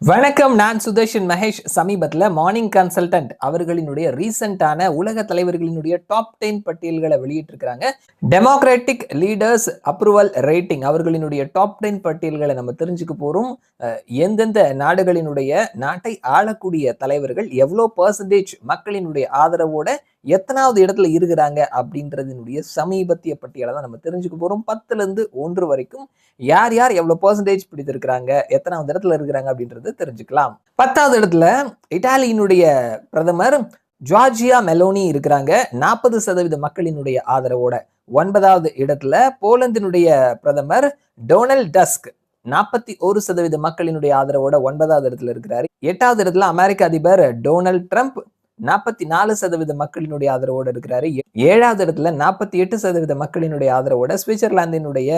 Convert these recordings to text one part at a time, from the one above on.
வணக்கம். நான் சுதர்ஷன் மகேஷ். சமீபத்தில் மார்னிங் கன்சல்டன்ட் அவர்களினுடைய ரீசெண்டான உலக தலைவர்களினுடைய டாப் 10 பட்டியல்களை வெளியிட்டிருக்கிறாங்க. டெமோக்ராட்டிக் லீடர்ஸ் அப்ரூவல் ரேட்டிங் அவர்களினுடைய டாப் 10 பட்டியல்களை நம்ம தெரிஞ்சுக்க போறோம். எந்தெந்த நாடுகளினுடைய நாட்டை ஆளக்கூடிய தலைவர்கள் எவ்வளோ பெர்சன்டேஜ் மக்களினுடைய ஆதரவோட எத்தனாவது இடத்துல இருக்கிறாங்க அப்படின்றதுனுடைய சமீபத்திய பட்டியலை தான் நம்ம தெரிஞ்சுக்க போறோம். 10ல இருந்து 1 வரைக்கும் யார் யார் எவ்வளவு பெர்சன்டேஜ் பிடித்திருக்கிறாங்க, எத்தனாவது இடத்துல இருக்கிறாங்க அப்படின்றது தெரிஞ்சுக்கலாம். 10வது இடத்துல இத்தாலியினுடைய பிரதமர் ஜார்ஜியா மெலோனி இருக்கிறாங்க 40% மக்களினுடைய ஆதரவோட. 9வது இடத்துல போலந்தினுடைய பிரதமர் டொனால்ட் டஸ்க் 41% மக்களினுடைய ஆதரவோட 9வது இடத்துல இருக்கிறாரு. 8வது இடத்துல அமெரிக்க அதிபர் டொனால்ட் ட்ரம்ப் 44% மக்களினுடைய ஆதரவோடு இருக்கிறாரு. 7வது இடத்துல 48% மக்களினுடைய ஆதரவோட சுவிட்சர்லாந்தினுடைய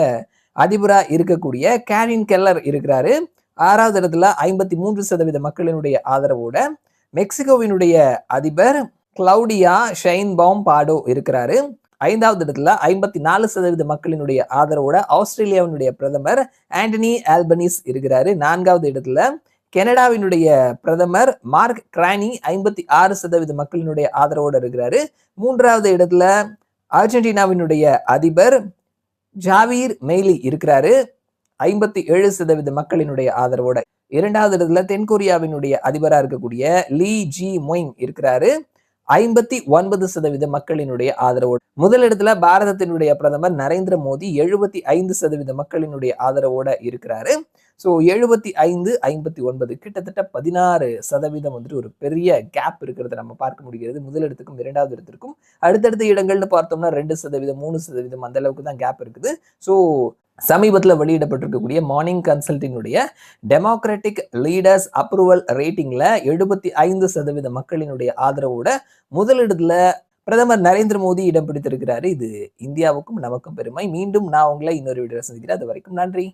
அதிபரா இருக்கக்கூடிய கேரின் கெல்லர் இருக்கிறாரு. 6வது இடத்துல 53% மக்களினுடைய ஆதரவோட மெக்சிகோவினுடைய அதிபர் கிளவுடியா ஷைன்பாம் பாடோ இருக்கிறாரு. 5வது இடத்துல 54% மக்களினுடைய ஆதரவோட ஆஸ்திரேலியாவினுடைய பிரதமர் ஆண்டனி ஆல்பனீஸ் இருக்கிறாரு. 4வது இடத்துல கனடாவினுடைய பிரதமர் மார்க் கிரானி 56% மக்களினுடைய ஆதரவோடு இருக்கிறாரு. 3வது இடத்துல அர்ஜென்டினாவினுடைய அதிபர் ஜாவீர் மெய்லி இருக்கிறாரு 57% மக்களினுடைய ஆதரவோட. 2வது இடத்துல தென்கொரியாவினுடைய அதிபராக இருக்கக்கூடிய லீ ஜி மொயிங் இருக்கிறாரு 59% மக்களினுடைய ஆதரவோடு. முதலிடத்துல பாரதத்தினுடைய பிரதமர் நரேந்திர மோடி 75% மக்களினுடைய ஆதரவோட இருக்கிறாரு. ஸோ 75, 59 கிட்டத்தட்ட 16% வந்துட்டு ஒரு பெரிய கேப் இருக்கிறத நம்ம பார்க்க முடிகிறது. முதலிடத்துக்கும் 2வது இடத்திற்கும். அடுத்தடுத்த இடங்கள்னு பார்த்தோம்னா 2%, 3% அந்த அளவுக்கு தான் கேப் இருக்குது. ஸோ சமீபத்தில் வெளியிடப்பட்டிருக்கக்கூடிய மார்னிங் கன்சல்டினுடைய டெமோக்ராட்டிக் லீடர்ஸ் அப்ரூவல் ரேட்டிங்ல 75% மக்களினுடைய ஆதரவோட முதலிடத்துல பிரதமர் நரேந்திர மோடி இடம் பிடித்திருக்கிறாரு. இது இந்தியாவுக்கும் நமக்கும் பெருமை. மீண்டும் நான் உங்களை இன்னொரு வீடியோ சந்திக்கிறேன். அது வரைக்கும் நன்றி.